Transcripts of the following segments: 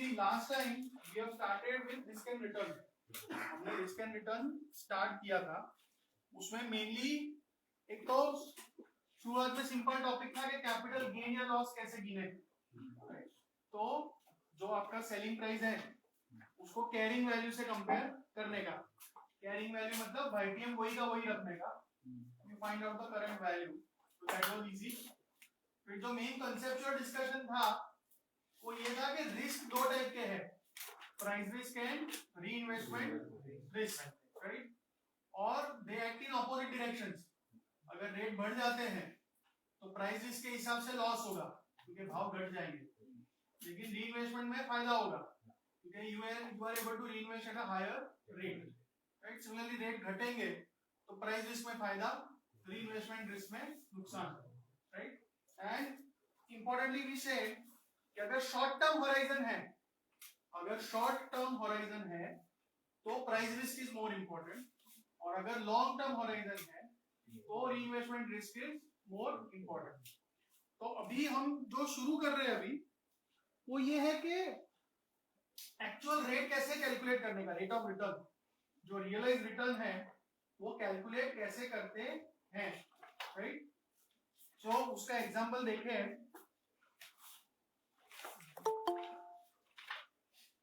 See, last time we have started with risk and return. हमने risk and return start किया था. उसमें mainly एक तो शुरुआत में सिंपल टॉपिक था कि कैपिटल गेन या लॉस कैसे गिने. तो जो आपका सेलिंग प्राइस है उसको कैरिंग वैल्यू से कंपेयर करने का. कैरिंग वैल्यू मतलब वाईटीएम वही का वही रखने का. You find out the current value. तो दैट वाज इजी. फिर जो मेन कंसेप्चुअल डिस्कशन था वो ये था कि रिस्क दो टाइप के हैं, price risk and reinvestment risk, right. और they act in opposite directions. अगर रेट बढ़ जाते हैं तो प्राइस रिस्क के हिसाब से लॉस होगा क्योंकि भाव घट जाएंगे, लेकिन रीइन्वेस्टमेंट में फायदा होगा क्योंकि you are able to reinvest at a higher rate, right. Similarly rate घटेंगे तो प्राइस रिस्क में फायदा, रीइन्वेस्टमेंट रिस्क में नुकसान, right. And importantly we said कि अगर शॉर्ट टर्म होराइजन है, अगर शॉर्ट टर्म होराइजन है तो price risk is more important, और अगर लॉन्ग टर्म होराइजन है तो reinvestment risk is more important. तो अभी हम जो शुरू कर रहे हैं अभी वो ये है कि एक्चुअल रेट कैसे कैलकुलेट करने का, रेट ऑफ रिटर्न, जो रियलाइज रिटर्न है वो कैलकुलेट कैसे करते हैं, राइट. तो उसका एग्जांपल देखें.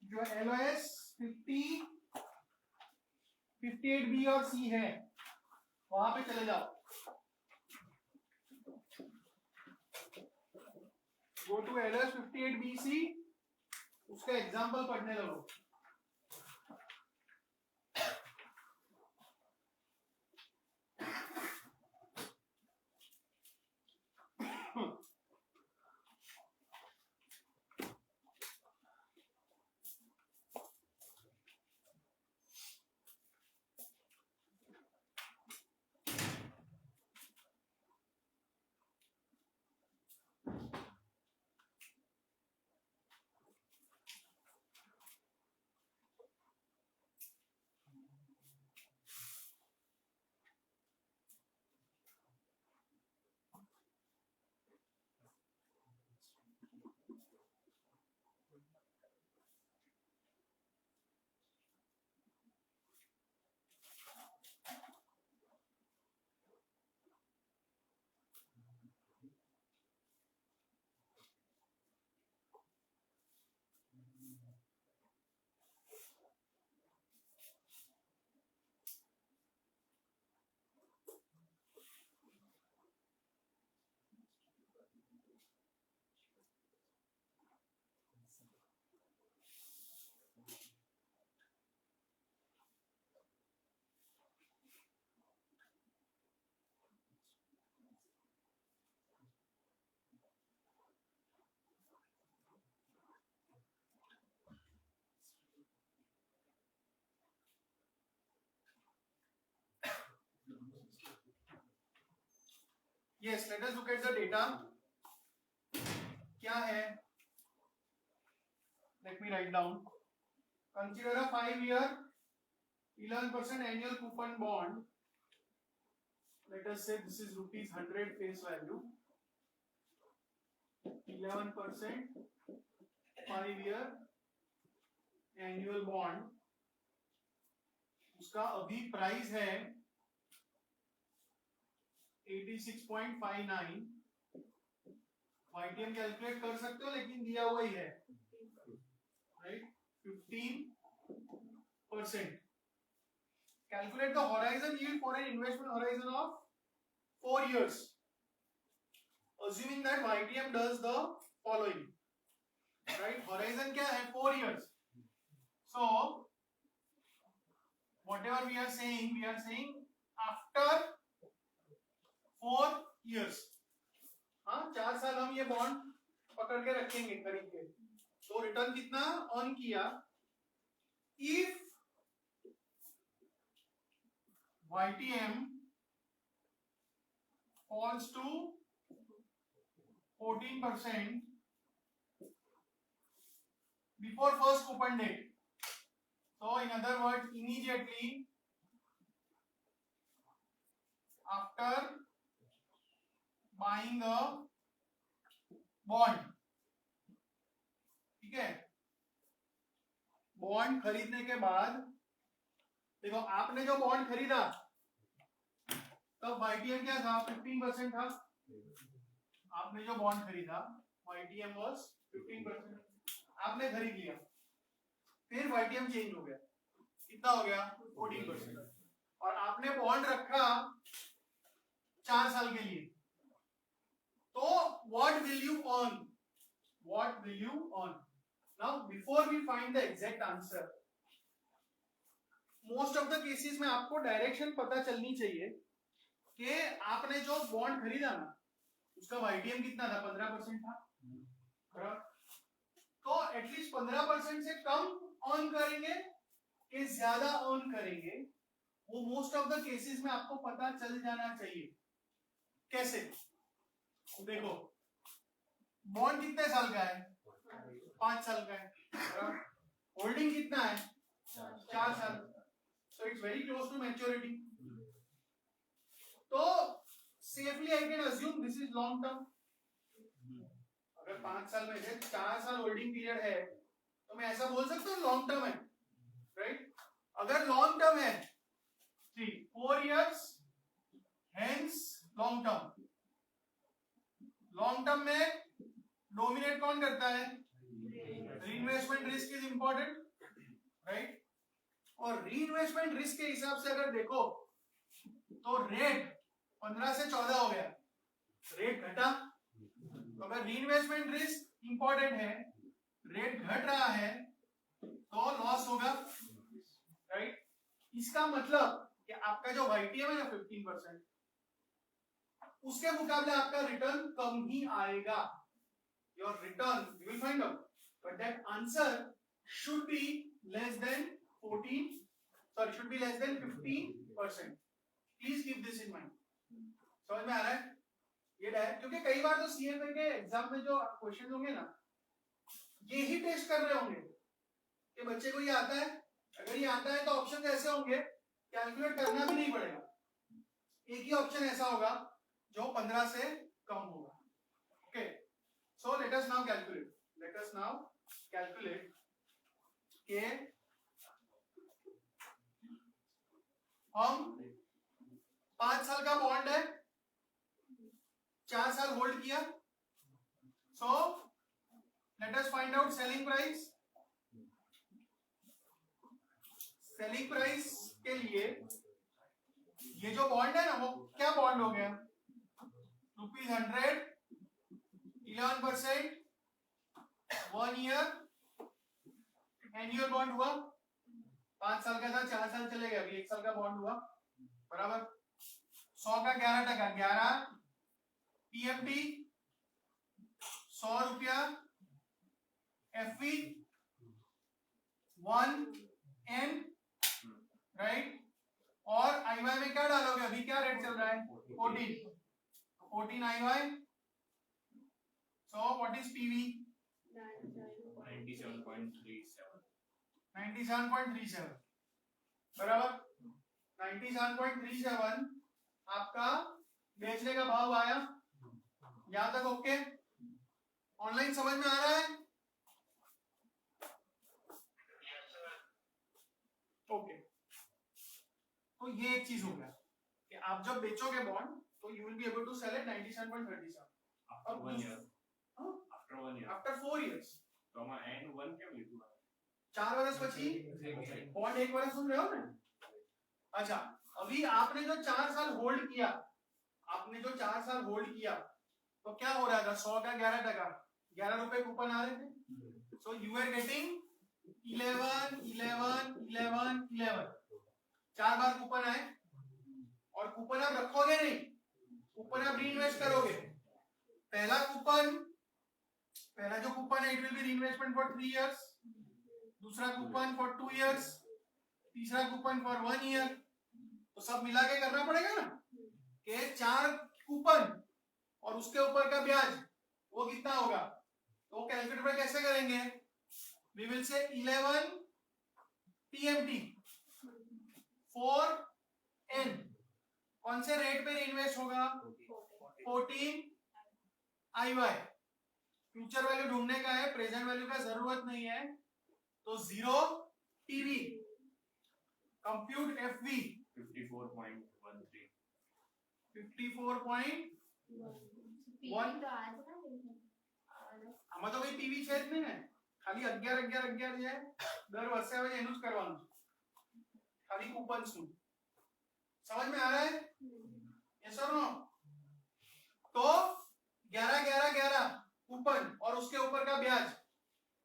जो LOS 50, 58B और C है वहां पे चले जाओ. गो टू LOS 58BC, उसका एग्जांपल पढ़ने लगो. Yes, let us look at the data. क्या है? Let me write down. Consider a 5-year 11% annual coupon bond. Let us say this is rupees 100 face value. 11% 5-year annual bond. उसका अभी price है 86.59. YTM calculate कर सकते हो लेकिन दिया हुआ ही है, right. 15%. Calculate the horizon yield for an investment horizon of 4 years, assuming that YTM does the following, right. Horizon क्या है? 4 years. So whatever we are saying after 4 years. हाँ, 4 साल हम ये बॉन्ड पकड़ के रखेंगे खरीद के, तो रिटर्न कितना अर्न किया? If YTM falls to 14% before first coupon date. So in other words, immediately after buying the bond, ठीक है. बॉन्ड खरीदने के बाद देखो आपने जो बॉन्ड खरीदा तब YTM क्या था 15% था। आपने जो बॉन्ड खरीदा YTM वाज 15%, आपने खरीद लिया, फिर YTM चेंज हो गया, कितना हो गया 14%, और आपने बॉन्ड रखा 4 साल के लिए, तो what will you earn? What will you earn? Now before we find the exact answer, most of the cases में आपको डायरेक्शन पता चलनी चाहिए कि आपने जो बॉन्ड खरीदा ना उसका YTM कितना था 15% था, तो एटलीस्ट 15% से कम अर्न करेंगे कि ज्यादा अर्न करेंगे, वो मोस्ट ऑफ द केसेस में आपको पता चल जाना चाहिए। कैसे? देखो बॉन्ड कितने साल का है 5 साल का है, होल्डिंग कितना है 4 साल, so it's very close to maturity, तो safely I can assume this is long term। अगर 5 साल में से 4 साल होल्डिंग पीरियड है तो मैं ऐसा बोल सकता हूँ लॉन्ग टर्म है, राइट? अगर लॉन्ग टर्म है 4 years hence long term, long term में डोमिनेट कौन करता है, reinvestment risk is important, right? और रीइन्वेस्टमेंट रिस्क के हिसाब से अगर देखो तो रेट 15 से 14 हो गया, रेट घटा, तो अगर रीइन्वेस्टमेंट रिस्क इंपॉर्टेंट है, रेट घट रहा है तो लॉस होगा, राइट? इसका मतलब कि आपका जो YTM है ना 15%, उसके मुकाबले आपका रिटर्न कम ही आएगा। Your return you will find out, but that answer should be less than 15%। Please keep this in mind. समझ में आ रहा है ये डायरेक्ट, क्योंकि कई बार तो CFA के एग्जाम में जो क्वेश्चन होंगे ना ये ही टेस्ट कर रहे होंगे कि बच्चे को ये आता है, अगर ये आता है तो ऑप्शन ऐसे होंगे कैलकुलेट करना भी नहीं पड़ेगा, एक ही ऑप्शन ऐसा होगा जो 15 से कम होगा। Okay, so let us now calculate के हम 5 साल का बॉन्ड है, 4 साल होल्ड किया, so let us find out selling price. Selling price के लिए ये जो बॉन्ड है ना वो क्या बॉन्ड हो गया, ₹100, 11%, 1 ईयर, एनुअल बॉन्ड हुआ, 5 साल का था 4 साल चले गए, अभी 1 साल का बॉन्ड हुआ, बराबर 100 का 11%, 11 PMT, 100 रुपया FV, 1 N, राइट? और IY में क्या डालोगे, अभी क्या रेट चल रहा है 14 IY, so what is PV 97.37, बराबर 97.37 आपका बेचने का भाव आया। यहां तक ओके? ऑनलाइन समझ में आ रहा है? ओके, तो ये एक चीज हो गया कि आप जब बेचोगे बॉन्ड तो you will be able to sell at 97.37 after 4 years। तो हम एंड 1 કેમ લીધું? 4 વર્ષ પછી बॉन्ड 1 વર્ષ सुन रहे हो ना? अच्छा, अभी आपने जो 4 साल होल्ड किया, तो क्या हो रहा था, 100 का 11%, 11 रुपए कूपन आ रहे थे, सो यू आर गेटिंग 11 11 11 11, 4 बार कूपन आए, और कूपन आप रखोगे नहीं, कूपन आप रीइन्वेस्ट करोगे। पहला जो कूपन है it will be reinvestment for 3 years, दूसरा कूपन फॉर 2 years, तीसरा कूपन फॉर 1 year, तो सब मिला के करना पड़ेगा ना कि 4 कूपन और उसके ऊपर का ब्याज वो कितना होगा, तो कैलकुलेटर में कैसे करेंगे, we will say 11 PMT 4 N, कौन से रेट पे इन्वेस्ट होगा 14 IY। फ्यूचर वैल्यू ढूंढने का है, प्रेजेंट वैल्यू का जरूरत नहीं है, तो 0 टीवी, कंप्यूट एफवी 54.13. 54.1 આમાં તો કઈ પીવી છે જ નહીં ને, ખાલી 11 11 11 છે, દર વર્ષે હવે એનું જ કરવાનું, ખાલી કૂપન્સ નું. समझ में आ रहा है? यस और नो? तो 11 11 11 कूपन और उसके ऊपर का ब्याज,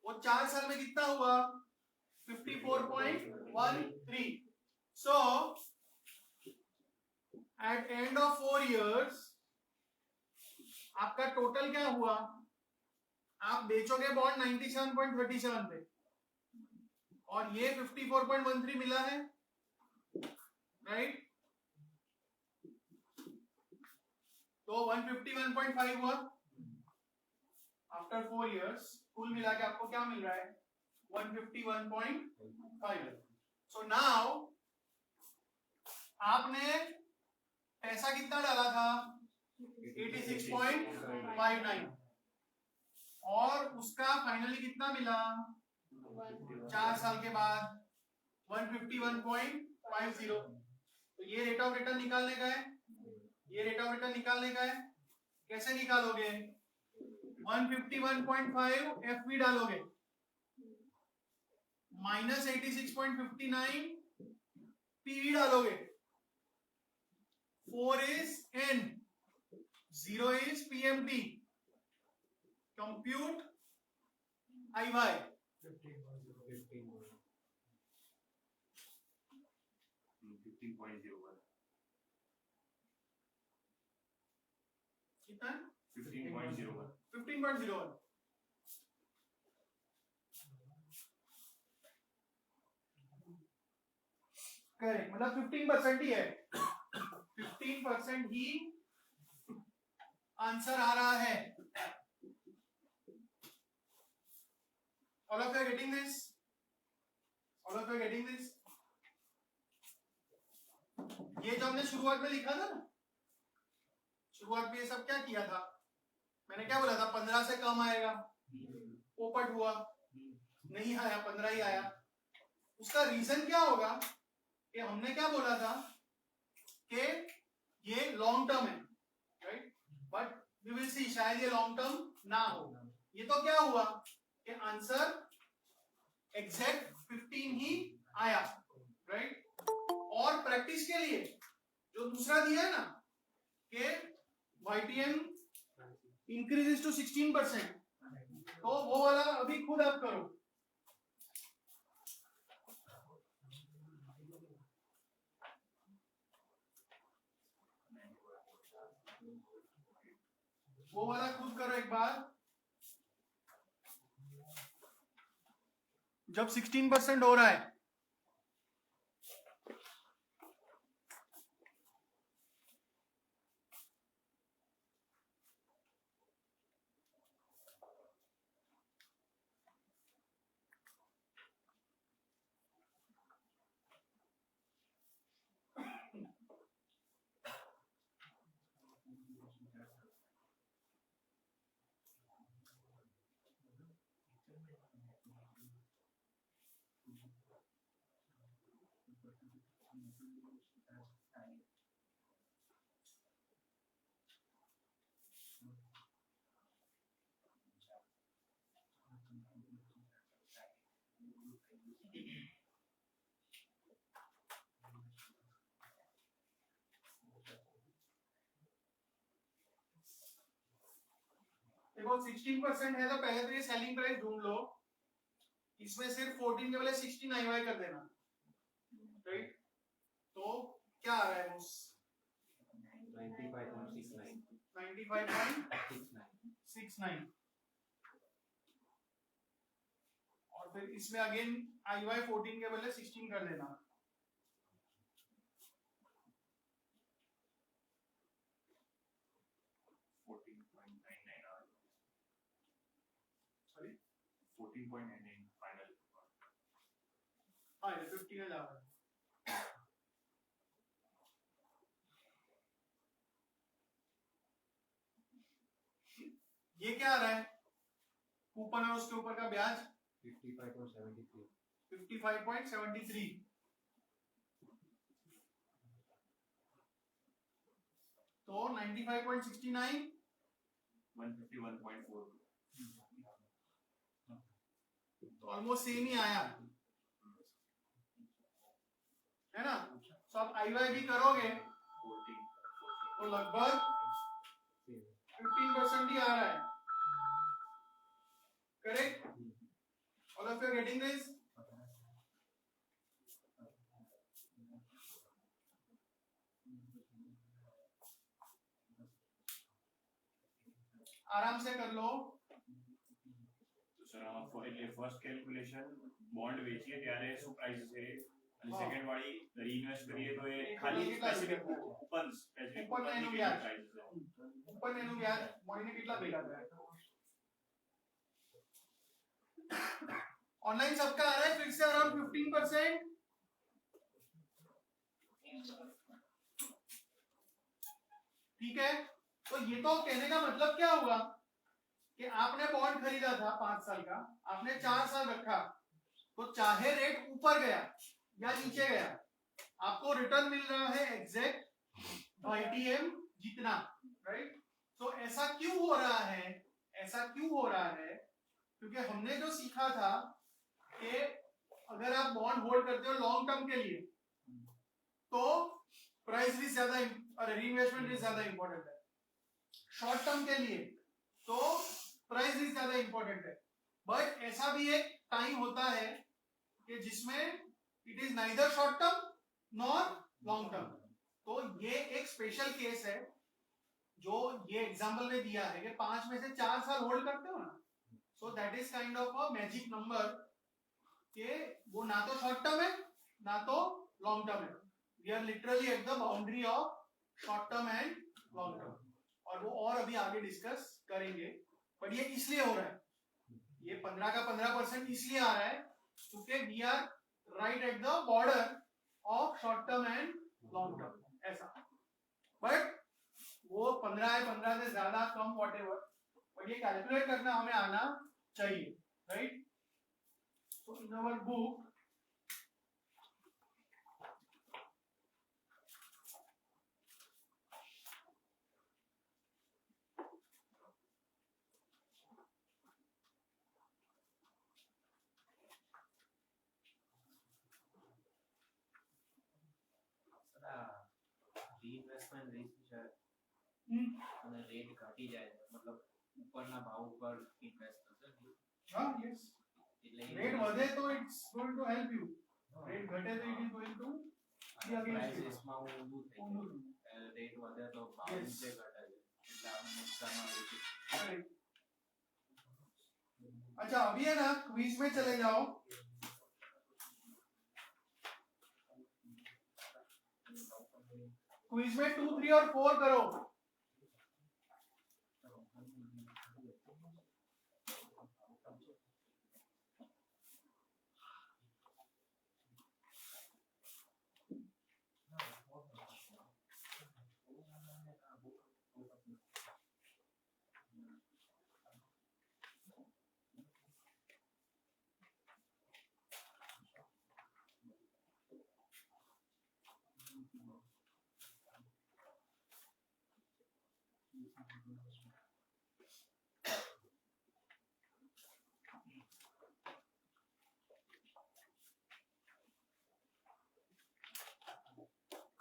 वो 4 साल में कितना हुआ? 54.13. So at end of 4 years आपका टोटल क्या हुआ? आप बेचोगे बॉन्ड 97.37 पे और ये 54.13 मिला है, राइट? तो 151.5 हुआ आफ्टर 4 years. कुल मिला के आपको क्या मिल रहा है? 151.5. सो नाउ आपने पैसा कितना डाला था? 86.59 और उसका फाइनली कितना मिला 4 साल के बाद? 151.50. तो ये रेट ऑफ रिटर्न निकालने का है, ये रेट ऑफ रिटर्न निकालने का है. कैसे निकालोगे? 151.5 एफवी डालोगे माइनस 86.59 पीवी डालोगे. 4 is N, 0 is PMT. Compute IY. 15.01. कितना? 15.01. 15.01. करेक्ट, मतलब 15% ही है, 15% ही आंसर आ रहा है. All of you are getting this? All of you are getting this? ये जो हमने शुरुआत में लिखा था ना, शुरुआत में ये सब क्या किया था? मैंने क्या बोला था? 15 से कम आएगा, पोपट हुआ, नहीं आया, 15 ही आया. उसका रीजन क्या होगा? कि हमने क्या बोला था कि ये लॉन्ग टर्म है, right? But we will see, शायद ये लॉन्ग टर्म ना हो. ये तो क्या हुआ कि आंसर एग्जैक्ट 15 ही आया, राइट? और प्रैक्टिस के लिए जो दूसरा दिया है ना कि YTM इंक्रीजेस टू 16%, तो वो वाला अभी खुद आप करो. वो वाला खुद करो एक बार. जब 16% हो रहा है देखो 16% है तो पहले तो ये सेलिंग प्राइस ढूंढ लो, इसमें सिर्फ 14 के बजाय 16 IY कर देना, राइट? तो क्या आ रहा है बॉस? 95.69 और फिर इसमें अगेन IY 14 के बजाय 16 कर देना. Sorry 14.99 final. हाँ, ये 15 है ज्यादा. ये क्या आ रहा है? कूपन और उसके ऊपर का ब्याज 55.73. 55.73, तो 95.69, 151.42. तो ऑलमोस्ट सेम ही आया है ना। तो आप आई भी करोगे 14. तो लगभग 15% ही आ रहा है, correct. All of you getting this? आराम से कर लो। તો સર એટલે ફર્સ્ટ કેલ્ક્યુલેશન બોન્ડ વેચીએ ત્યારે શું પ્રાઇસ છે અને સેકન્ડ વાળી રીઇન્વેસ્ટ કરીએ તો એ ખાલી સ્પેસિફિક કૂપન સ્પેસિફિક કૂપન એનું કૂપન વ્યાજ. પ્રાઇસ છે. ઉપર એનું વ્યાજ મળીને કેટલા ભેગા થયા? ऑनलाइन सबका आ रहा है फिर से अराउंड 15%। ठीक है, तो ये तो कहने का मतलब क्या हुआ कि आपने बॉन्ड खरीदा था 5 साल का, आपने 4 साल रखा, तो चाहे रेट ऊपर गया या नीचे गया, आपको रिटर्न मिल रहा है एग्जैक्ट आईटीएम जितना, राइट। तो ऐसा क्यों हो रहा है? ऐसा क्यों हो रहा है? क्योंकि हमने जो सीखा था कि अगर आप बॉन्ड होल्ड करते हो लॉन्ग टर्म के लिए तो प्राइस रिस्क ज्यादा और रीइन्वेस्टमेंट रिस्क ज्यादा इंपॉर्टेंट है। शॉर्ट टर्म के लिए तो प्राइस रिस्क ज्यादा इंपॉर्टेंट है। बट ऐसा भी एक टाइम होता है कि जिसमें it is neither short term nor long term. तो ये एक स्पेशल केस है जो ये एग्जांपल में दिया है कि 5 में से 4 साल होल्ड करते हो ना, so that is kind of a magic number कि वो ना तो शॉर्ट टर्म है ना तो लॉन्ग टर्म है। We are literally at the boundary of short term and long term, और वो और अभी आगे डिस्कस करेंगे। पर ये इसलिए हो रहा है, ये 15 का 15% इसलिए आ रहा है क्योंकि we are right at the border of short term and long term, ऐसा। बट वो 15 है, 15 से ज्यादा कम व्हाटएवर, बट ये कैलकुलेट करना हमें आना चाहिए, right. So in our book reinvestment risk છે અને રેટ ઘટી જાય છે, મતલબ ઉપરના ભાવ ઉપર ઇન્વેસ્ટ થશે ને, हाँ यस, એટલે रेट વધે तो it's going to help you, rate घटे तो it is going to price રિસ્કમાં ઊંધું થઈ ઊંધું. જાય, રેટ વધે તો ભાવ Yes. નીચે ઘટે છે એટલે આપણે નુકસાનમાં વેચી। Correct. अच्छा अभी है ना क्विज में चले जाओ। क्विज में 2, 3 और 4 करो।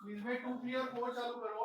क्विज में 2, 3 और 4 चालू करो।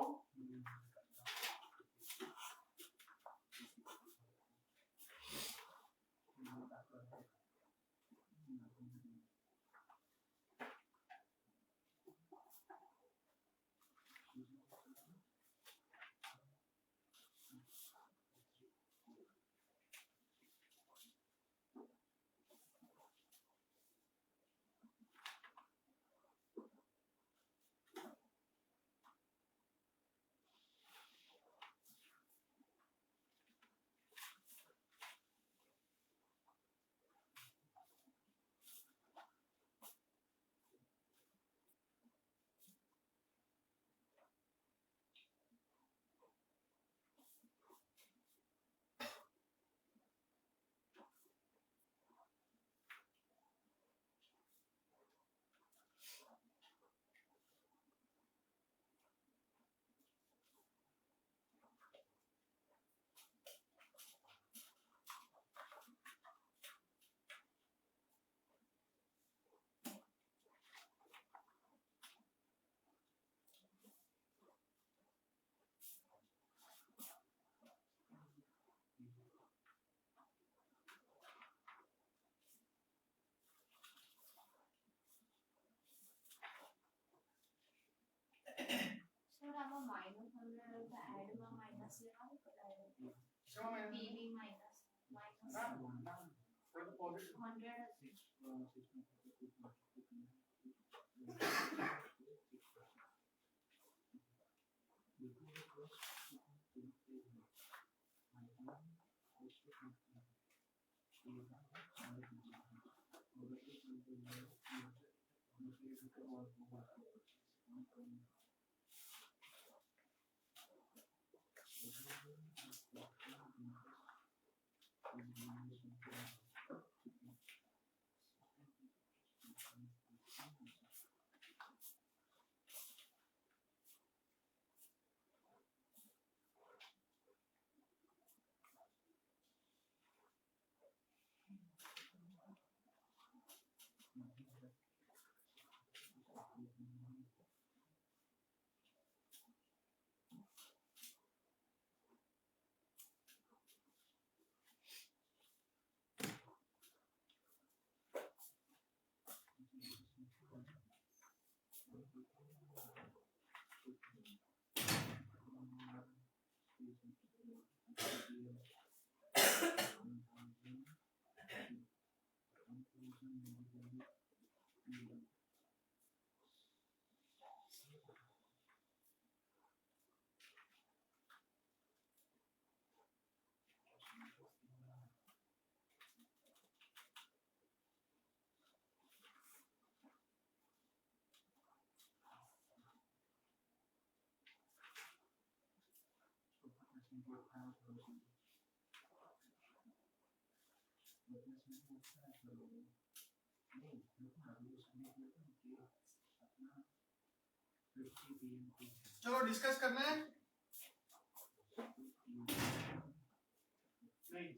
चलो डिस्कस करना है। नहीं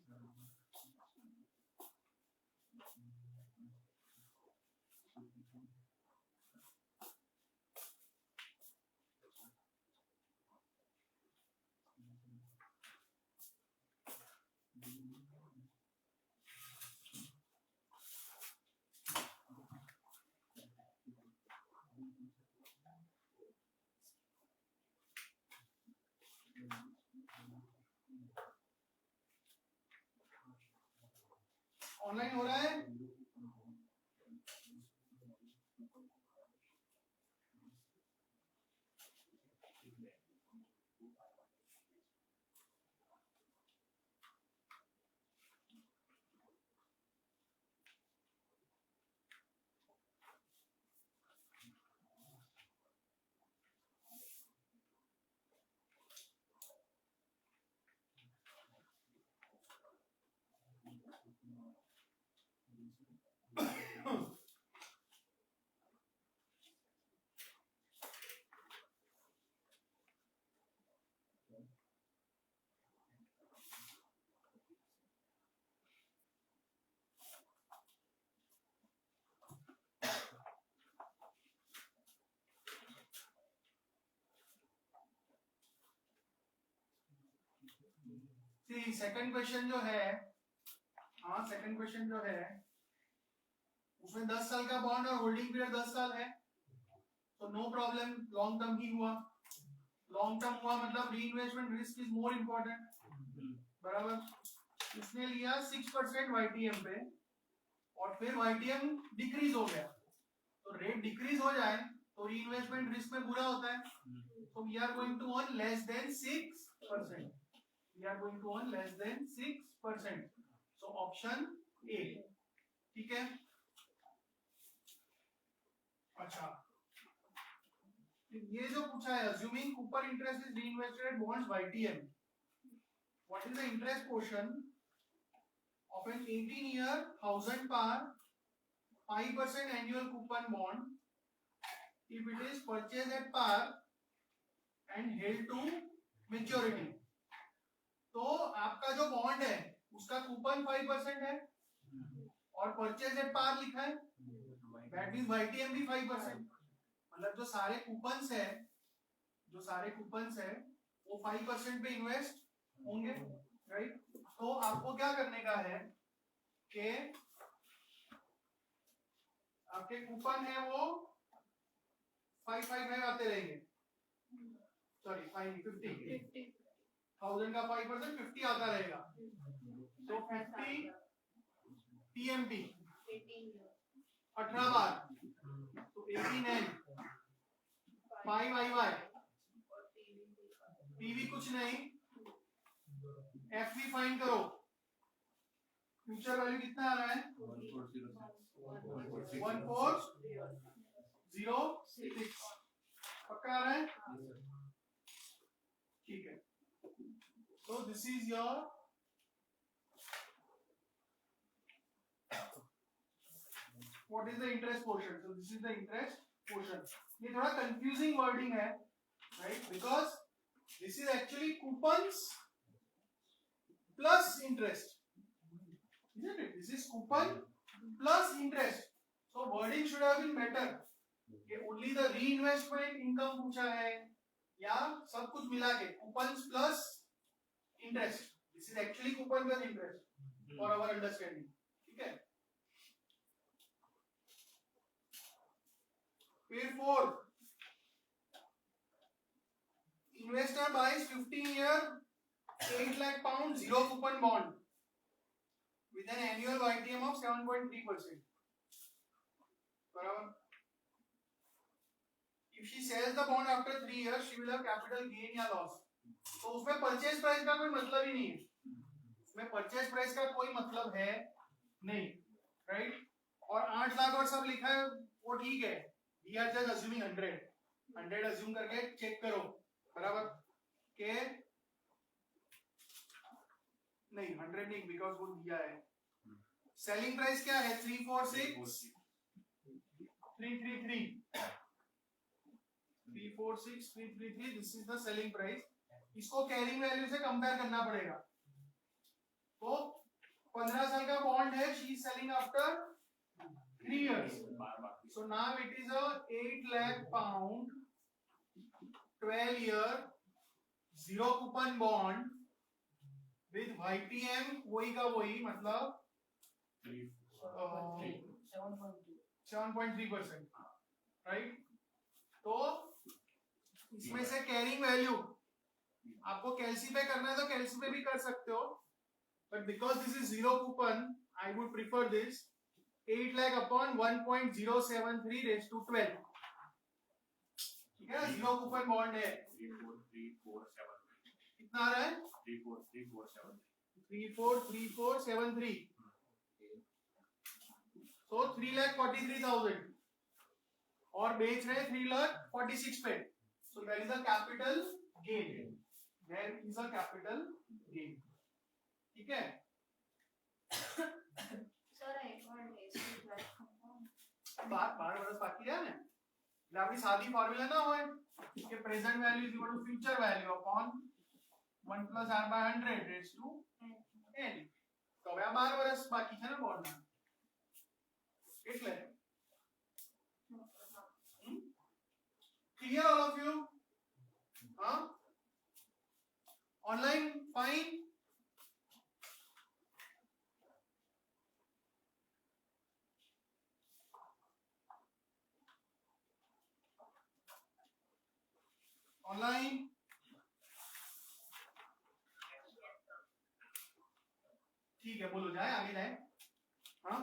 ऑनलाइन हो रहा है। सेकंड क्वेश्चन जो है, हाँ सेकंड क्वेश्चन जो है उसमें 10 साल का बॉन्ड और होल्डिंग पीरियड 10 साल है, तो नो प्रॉब्लम, लॉन्ग टर्म ही हुआ। लॉन्ग टर्म हुआ मतलब री investment risk is more important, बराबर। इसने लिया 6% वाईटीएम पे और फिर वाईटीएम डिक्रीज हो गया, तो रेट डिक्रीज हो जाए तो री इन्वेस्टमेंट रिस्क में बुरा होता है, तो we are going to earn less than 6%। We are going to earn less than 6%. So option A, ठीक है। अच्छा, ये जो पूछा है, assuming Cooper interest is reinvested bonds YTM, what is the interest portion of an 18-year 1000 par 5% annual coupon bond if it is purchased at par and held to maturity? तो आपका जो बॉन्ड है उसका कूपन 5% है और purchase at par लिखा है, that means YTM भी 5%, मतलब जो सारे कूपन्स है वो 5% पे इन्वेस्ट होंगे, राइट। तो आपको क्या करने का है कि आपके कूपन है वो 5 आते रहेंगे, सॉरी फाइन 50 1000 का 5% 50 आता रहेगा, तो 50 TMT 18 बार, तो 18N 5IY, PV कुछ नहीं, FV फाइंड करो, फ्यूचर वैल्यू कितना आ रहा है 1406, पक्का आ रहा है, ठीक है। So this is your what is the interest portion? So this is the interest portion. ये थोड़ा confusing wording है, right? Because this is actually coupons plus interest, isn't it? This is coupon plus interest. So wording should have been better. कि only the reinvestment income पूछा है या सब कुछ मिला के coupons plus interest. This is actually coupon plus interest for our understanding. ठीक है? फिर 4, investor buys 15-year 8 lakh pound zero coupon bond with an annual YTM of 7.3%. बराबर? If she sells the bond after 3 years, she will have capital gain या loss. तो उसमें purchase price का कोई मतलब ही नहीं है, उसमें परचेज प्राइस का कोई मतलब है नहीं, राइट? और 8 लाख और सब लिखा है वो ठीक है, we are just assuming 100 assume करके चेक करो, बराबर? के नहीं 100 नहीं, बिकॉज वो दिया है। सेलिंग प्राइस क्या है 346 333 346 333, this is the selling price. इसको कैरिंग वैल्यू से कंपेयर करना पड़ेगा। तो 15 साल का बॉन्ड है, she is selling after 3 years, so now it is a 8 lakh pound 12-year zero coupon bond with YTM वही का वही, मतलब 7.3%, राइट? तो इसमें से कैरिंग वैल्यू आपको कैलसी पे करना है तो कैलसी पे भी कर सकते हो, but because this is zero coupon I would prefer this 8 lakh upon 1.073 raised to 12, ठीक है? जीरो कूपन बॉन्ड है, 34347 कितना आ रहा है 34347 343473, तो 3,43,000 और बेच रहे 3,46,000 पे, so there is a capital gain, there is a capital gain, ठीक है? बात 12 वर्ष बाकी है ना, अपनी सादी फॉर्मूला ना होए कि present value is equal to future value upon 1 + r/100 raise to n, तो હવે આ 12 વર્ષ બાકી છે ને બોન્ડ ના, એટલે clear all of you? हाँ, online fine? ऑनलाइन ठीक है, बोलो जाए आगे जाए। हाँ,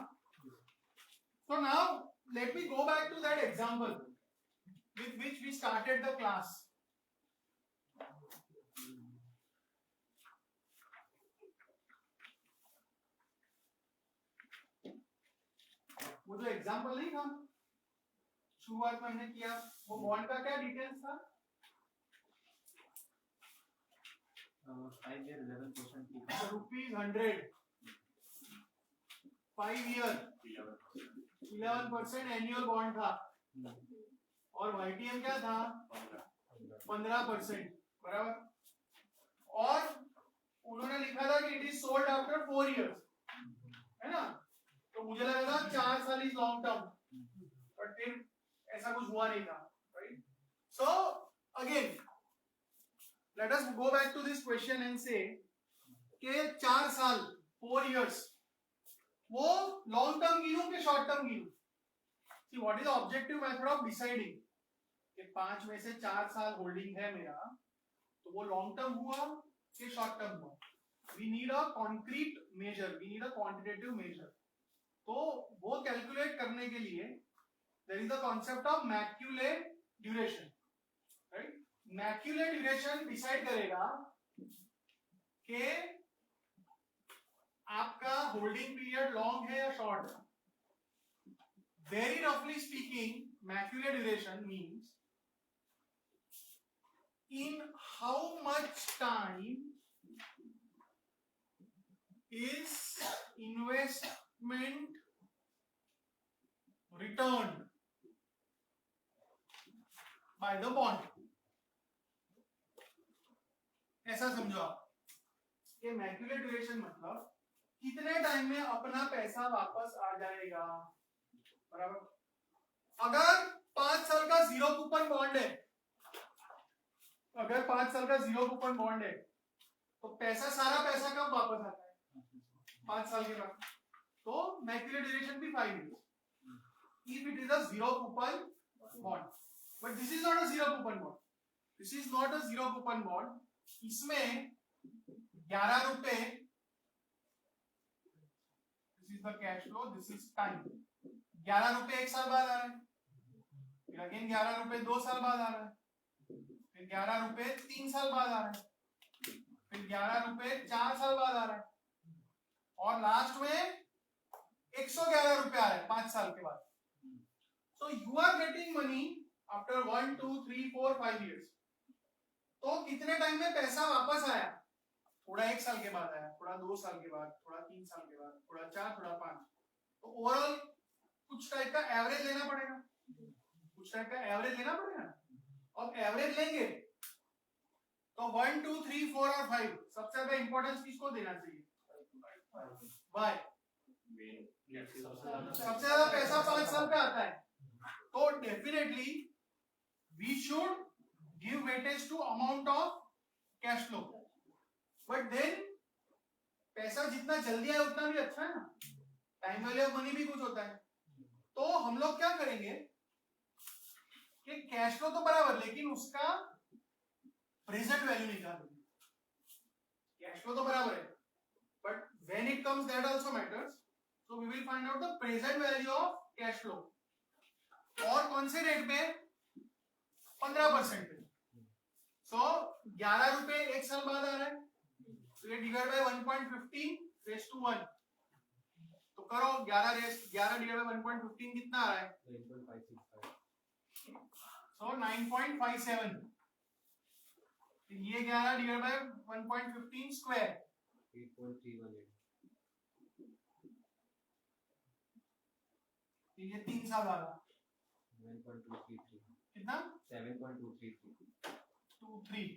so now let me go back to that example with which we started the class. वो जो एग्जाम्पल नहीं था शुरुआत में हमने किया, वो बॉन्ड का क्या डिटेल्स था? 5 year 11% coupon, ₹100 5 year 11% annual bond था, और YTM क्या था 15%, बराबर? और उन्होंने लिखा था कि it is sold after 4 years, है ना? तो मुझे लगा था 4 साल इज लॉन्ग टर्म, बट फिर ऐसा कुछ हुआ नहीं था, right? So again let us go back to this question and say कि 4 साल 4 years वो लॉन्ग टर्म गिनूं कि शॉर्ट टर्म गिनूं? See what is the objective method of deciding कि 5 में से 4 साल होल्डिंग है मेरा, तो वो लॉन्ग टर्म हुआ कि शॉर्ट टर्म हुआ. We need a concrete measure, we need a quantitative measure. तो वो कैलकुलेट करने के लिए there is the concept of Macaulay duration, right. Macaulay duration decide करेगा कि आपका होल्डिंग पीरियड लॉन्ग है या शॉर्ट है. वेरी रफली speaking, Macaulay duration means in how much time is investment returned by the bond. ऐसा समझो आप कि मैक्यूले ड्यूरेशन मतलब कितने टाइम में अपना पैसा वापस आ जाएगा. बराबर. अगर 5 साल का जीरो कूपन बॉन्ड है, अगर 5 साल का जीरो कूपन बॉन्ड है, तो पैसा सारा पैसा कब वापस आता है? 5 साल के बाद. तो मैक्यूले ड्यूरेशन भी 5 years if it is a zero coupon bond. But this is not a zero coupon bond. This is not a zero coupon bond. इसमें 11 रुपए, this is the cash flow, this is time. 11 रुपए 1 साल बाद आ रहा है, फिर again 11 रुपए 2 साल बाद आ रहा है, फिर 11 रुपए 3 साल बाद आ रहा है, फिर 11 रुपए 4 साल बाद आ रहा है, और लास्ट में 111 रुपए आ रहा है 5 साल के बाद. So you are getting money after 1, 2, 3, 4, 5 years. तो कितने टाइम में पैसा वापस आया? थोड़ा 1 साल के बाद आया, थोड़ा 2 साल के बाद, थोड़ा 3 साल के बाद, थोड़ा 4, थोड़ा 5. तो ओवरऑल कुछ टाइप का एवरेज लेना पड़ेगा, कुछ टाइप का एवरेज लेना पड़ेगा. अब एवरेज लेंगे तो 1, 2, 3, 4 और 5 सबसे ज्यादा इंपॉर्टेंस किसको देना चाहिए? वाई. सबसे ज्यादा पैसा 5 साल पे आता है, तो definitely we should give weightage to amount of cash flow. But then पैसा जितना जल्दी आए उतना भी अच्छा है ना. टाइम वैल्यू ऑफ मनी भी कुछ होता है. तो हम लोग क्या करेंगे कि कैश फ्लो तो बराबर, लेकिन उसका प्रेजेंट वैल्यू निकालेंगे. कैश फ्लो तो बराबर है, but when it comes that also matters. So we will find out the present value of cash flow. और कौन से रेट पे? 15% पे. सो 11 रुपए 1 साल बाद आ रहा है, तो ये डिवाइड बाय 1.15 रेस टू 1. तो करो 11 डिवाइड बाय 1.15 कितना आ रहा है? 9.565. सो 9.57. ये 11 डिवाइड बाय 1.15 स्क्वायर 8.318. ये 3 साल वाला 9.233. कितना? 7.233. 23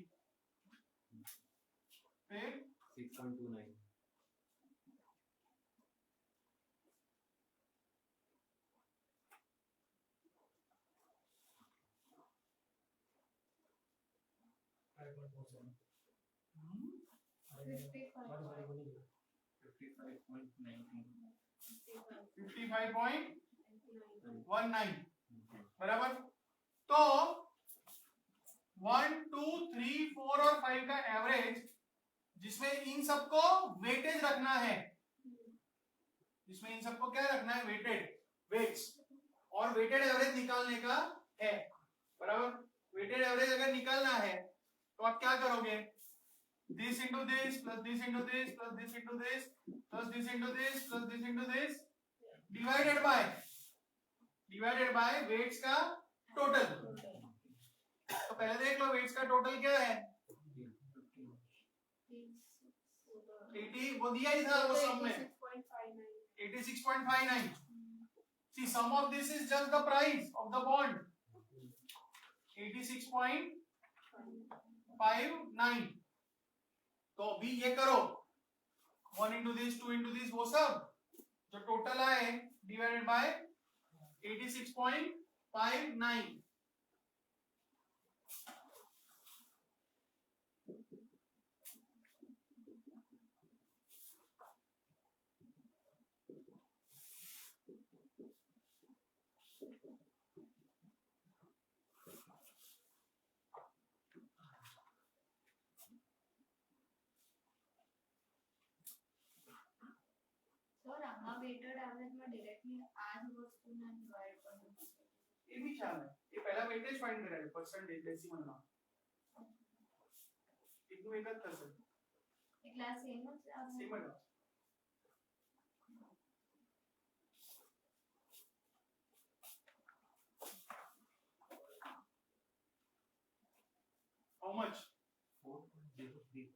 फिर 6.29. हम्म, 55.19 बराबर. तो 1, 2, 3, 4 और 5 का एवरेज, जिसमें इन सबको वेटेज रखना है, जिसमें इन सबको क्या रखना है? Weighted weights. और वेटेड एवरेज निकालने का है. बराबर. वेटेड एवरेज अगर निकालना है तो आप क्या करोगे? this into this plus this into this plus this into this plus this into this plus this into this divided by weights का टोटल. तो पहले देख लो weights का टोटल क्या है? 80. वो दिया ही था वो सम में 86.59. See, sum of this is just the price of the bond. 86.59. तो अभी ये करो 1 into this 2 into this, वो सब जो टोटल आए डिवाइडेड बाय 86.59. વેટેડ એવરેજમાં ડિરેક્ટલી આ જ વસ્તુને ડિવાઇડ કરવું છે. ये भी ख्याल है, ये पहला वेटेज फाइंड करेगा परसेंटेज डेसिमल में एक एक कर सकते એટલે આ સેમ જ આવે. सेम है हाउ मच 4.03.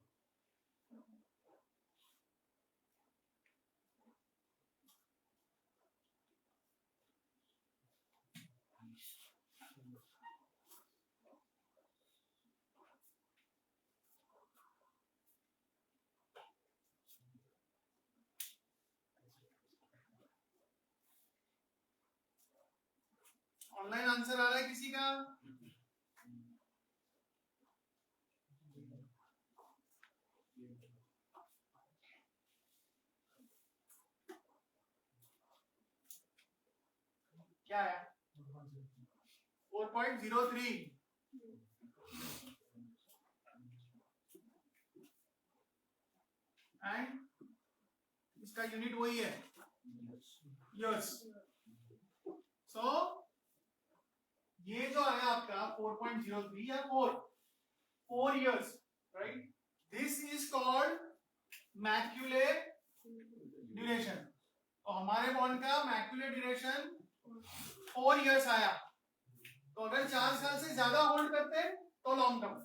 ऑनलाइन आंसर आ रहा है किसी का? क्या है 4.03 एंड इसका यूनिट वही है यस. सो ये जो आया आपका 4.03 या 4 years, right? This is called macular duration. तो हमारे बॉन्ड का मैक्यूलर ड्यूरेशन 4 years आया. तो अगर 4 साल से ज्यादा होल्ड करते हैं तो लॉन्ग टर्म,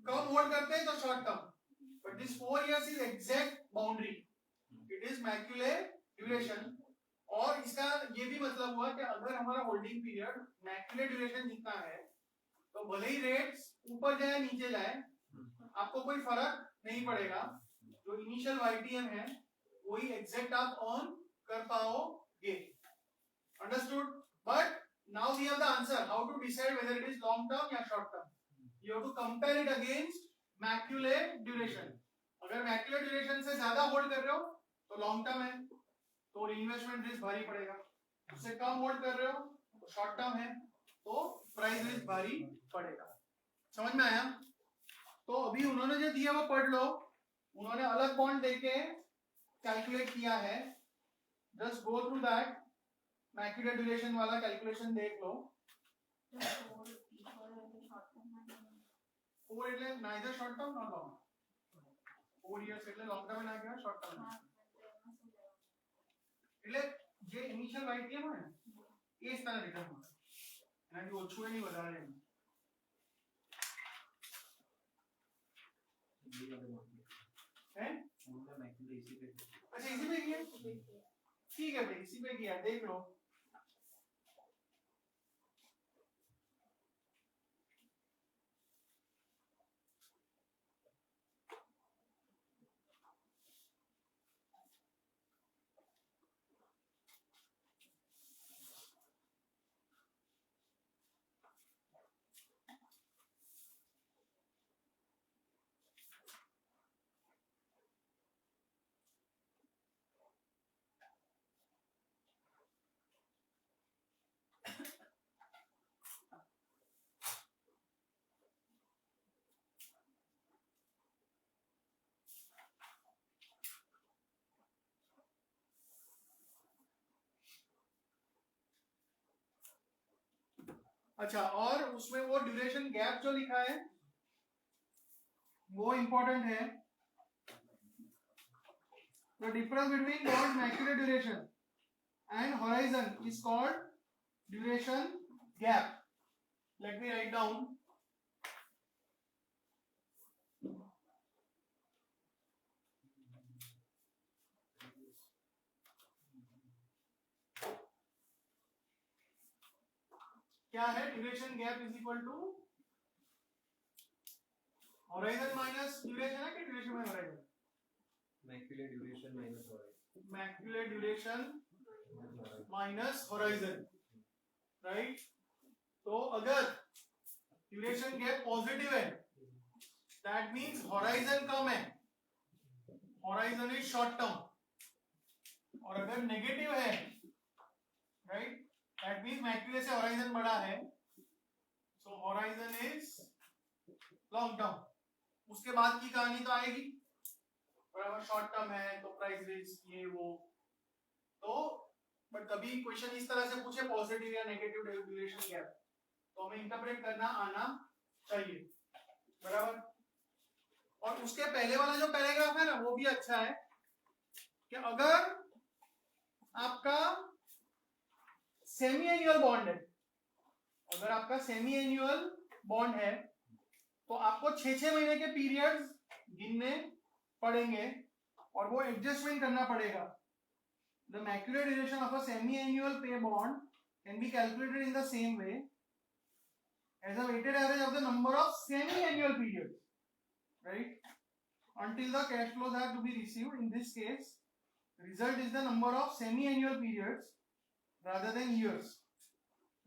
कम होल्ड करते हैं तो short term. But this 4 years is exact boundary. It is macular duration. और इसका ये भी मतलब हुआ कि अगर हमारा होल्डिंग पीरियड मैक्यूलर ड्यूरेशन जितना है तो भले ही रेट्स ऊपर जाए नीचे जाए आपको कोई फर्क नहीं पड़ेगा. जो इनिशियल वाईटीएम है वही एग्जैक्ट आप अर्न कर पाओगे. Understood? But now we have the answer how to decide whether it is long term या short term. You have to compare it against Macaulay duration. अगर मैक्यूलर ड्यूरेशन से ज्यादा hold कर रहे हो तो लॉन्ग टर्म है, तो इन्वेस्टमेंट रिस्क भारी पड़ेगा. उससे कम होल्ड कर रहे हो तो शॉर्ट टर्म है, तो प्राइस रिस्क भारी पड़ेगा. समझ में आया? तो अभी उन्होंने जो दिया वो पढ़ लो. उन्होंने अलग बॉन्ड देके कैलकुलेट किया है. Just go through that. Macular duration वाला कैलकुलेशन देख लो. 4 એટલે neither short term nor long. 4 years એટલે long term ના કહેવાય, short term. એટલે જે ઇનિશિયલ વાયટીએમ હોય ને એ જ તારે રિટર્ન મળે, એનાથી ઓછું એની વધારે નહીં. हैं? अच्छा इसी पे किया, ठीक है भाई इसी पे किया, देख लो. अच्छा, और उसमें वो ड्यूरेशन गैप जो लिखा है वो इंपॉर्टेंट है. The difference between bond Macaulay duration and horizon is called duration gap. Let me write down. क्या है? Duration gap is equal to horizon minus duration है कि duration minus horizon? Macaulay duration minus horizon. Macaulay duration minus horizon, right? तो अगर duration gap positive है that means horizon कम है, horizon is short term. और अगर नेगेटिव है, राइट, दैट मींस मैक्यूलर से होराइजन बड़ा है, सो होराइजन इज लॉन्ग टर्म. उसके बाद की कहानी तो आएगी. और अगर शॉर्ट टर्म है तो प्राइस रिस्क ये वो बट कभी क्वेश्चन इस तरह से पूछे पॉजिटिव या नेगेटिव ड्यूरेशन गैप, तो हमें इंटरप्रेट करना आना चाहिए, बराबर। और उसके पहले वाला जो पैराग्राफ है ना वो भी अच्छा है कि अगर आपका सेमी एनुअल बॉन्ड है, अगर आपका सेमी एनुअल बॉन्ड है तो आपको 6-6 महीने के पीरियड्स गिनने पड़ेंगे और वो एडजस्टमेंट करना पड़ेगा। The macular duration of a semi-annual pay bond can be calculated in the same way as a weighted average of the number of semi-annual periods, right? Until the cash flows are to be received. In this case, result is the number of semi-annual periods rather than years.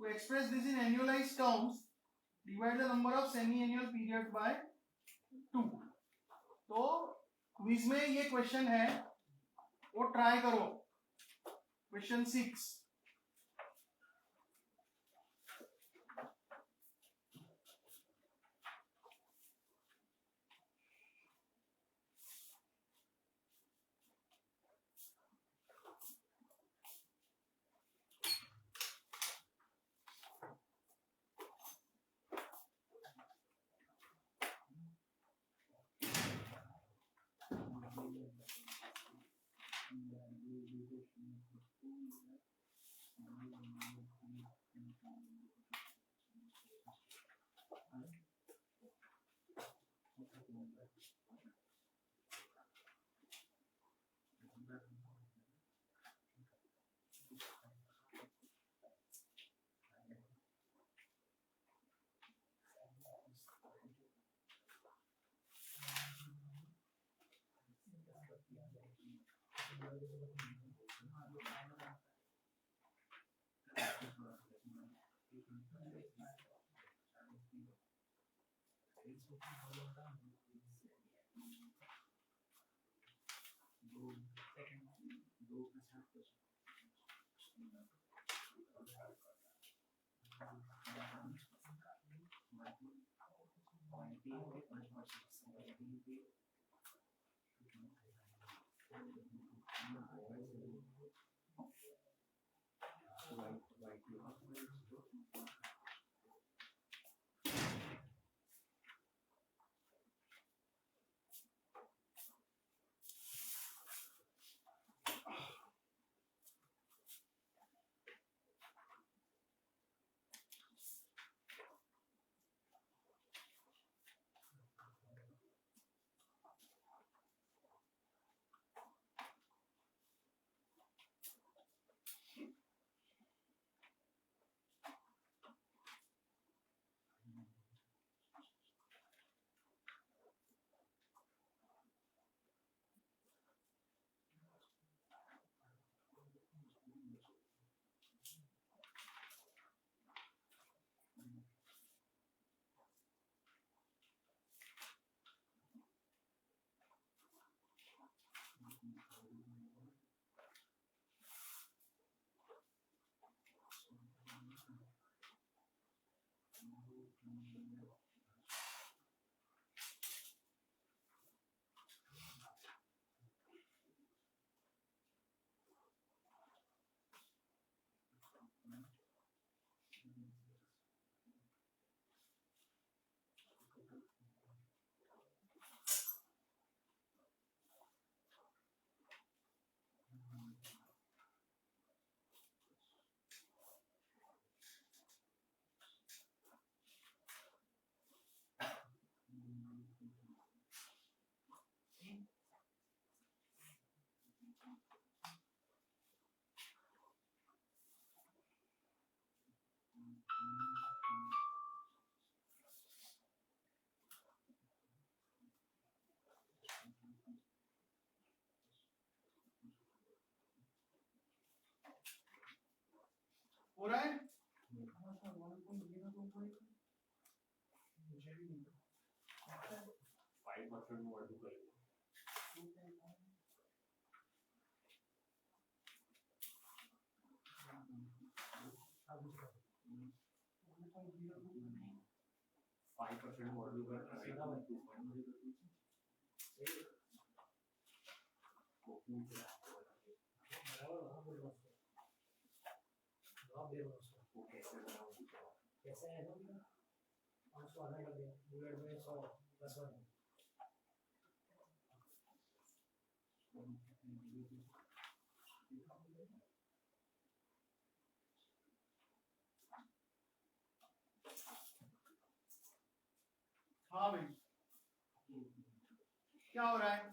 To express this in annualized terms, divide the number of semi-annual periods by 2. तो quiz में ये question है, वो try करो। Question 6. हो रहा है? 5% model कर मॉडल कर जवाब दे रहा हूँ उसको। वो कैसे बनाऊं? कैसे है ना बेटा? 5 को आधा कर दिया, डिवाइड बाय 100 प्लस 1। हाँ भाई, क्या हो रहा है?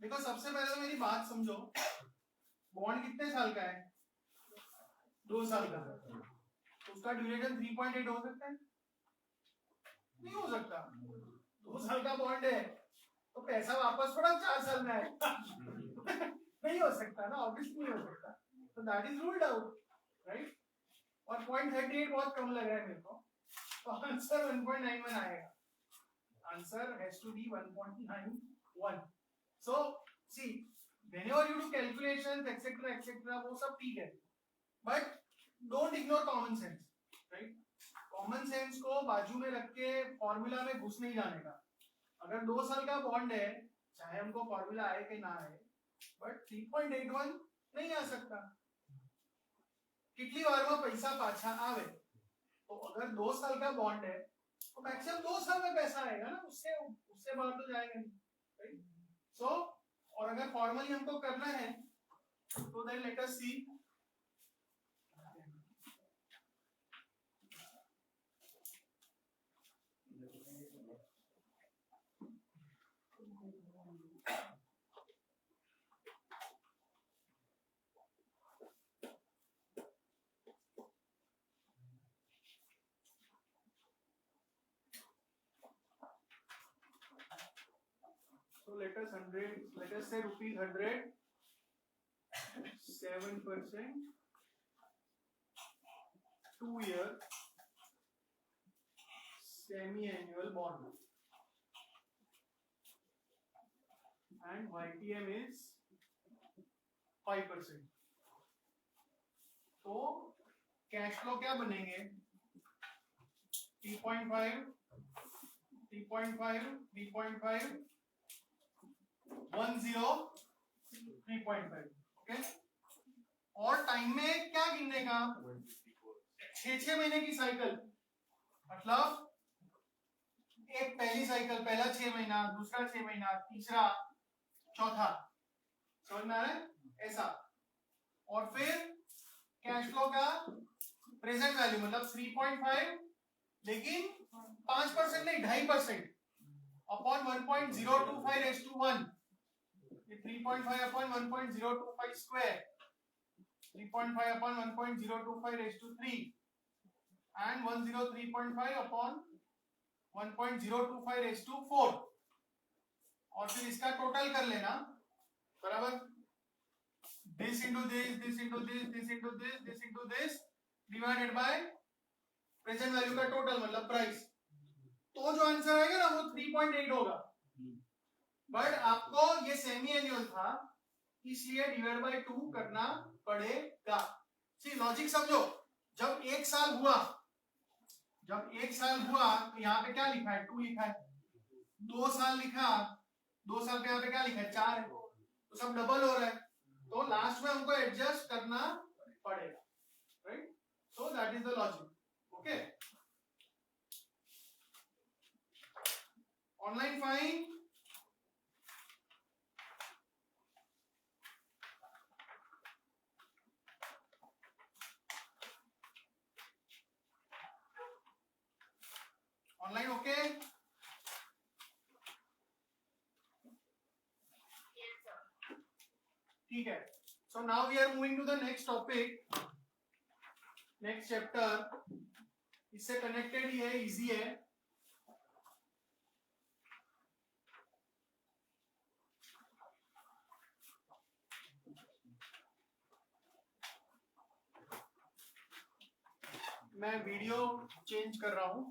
देखो सबसे पहले तो मेरी बात समझो, बॉन्ड कितने साल का है? 2 साल का। तो उसका ड्यूरेशन 3.8 हो सकता है? नहीं हो सकता। 2 साल का बॉन्ड है तो पैसा वापस थोड़ा 4 साल में आएगा। नहीं हो सकता ना, ऑब्वियसली नहीं हो सकता। तो that is ruled out, right? और 0.38 बहुत कम लग रहा है मेरे को, तो आंसर 1.91 आएगा। Answer has to be 1.91। So, see, whenever you do calculations, etc., वो सब ठीक है, but don't ignore common sense, right? Common sense को बाजू में रख के फॉर्मूला में घुस नहीं जाने का। अगर 2 साल का बॉन्ड है, चाहे हमको फॉर्मूला आए कि ना आए, but 3.81 नहीं आ सकता। कितनी बार वो पैसा पाछा आवे, तो अगर 2 साल का बॉन्ड है तो मैक्सिमम 2 साल में पैसा आएगा ना, उससे बाहर तो जाएगा नहीं, राइट? So, और अगर फॉर्मली हमको करना है तो then let us C. So let us say rupees 100, 7%, 2-year semi-annual bond, and YTM is 5%. तो कैश फ्लो क्या बनेंगे? 3.5, 3.5, 3.5, 10, 3.5, ओके? और टाइम में क्या गिनने का? 6 महीने की साइकिल, मतलब एक पहली साइकिल, पहला 6 महीना, दूसरा 6 महीना, तीसरा, चौथा, समझ में आ रहा है? ऐसा। और फिर कैश फ्लो का प्रेजेंट वैल्यू, मतलब 3.5, लेकिन 5% नहीं, 2.5% upon 1.025:1, 3.5 upon 1.025 square, 3.5 upon 1.025:3, and 103.5 upon 1.025:4, और फिर इसका टोटल कर लेना, बराबर? This into this, this into this, this into this, this into this, divided by present value का टोटल, मतलब प्राइस। तो जो आंसर आएगा ना वो 3.8 होगा। बट आपको ये सेमी एनुअल था, इसलिए डिवाइड बाय 2 करना पड़ेगा। सी लॉजिक समझो, जब 1 साल हुआ, तो यहाँ पे क्या लिखा है? 2 लिखा है। 2 साल लिखा, 2 साल पे यहाँ पे क्या लिखा है? 4 है, तो सब डबल हो रहा है, तो लास्ट में हमको एडजस्ट करना पड़ेगा, right? So that is the logic, okay? Online fine. Online okay? ठीक है। So now we are moving to the next topic, next chapter. इससे कनेक्टेड ही है, इजी है। मैं वीडियो चेंज कर रहा हूं।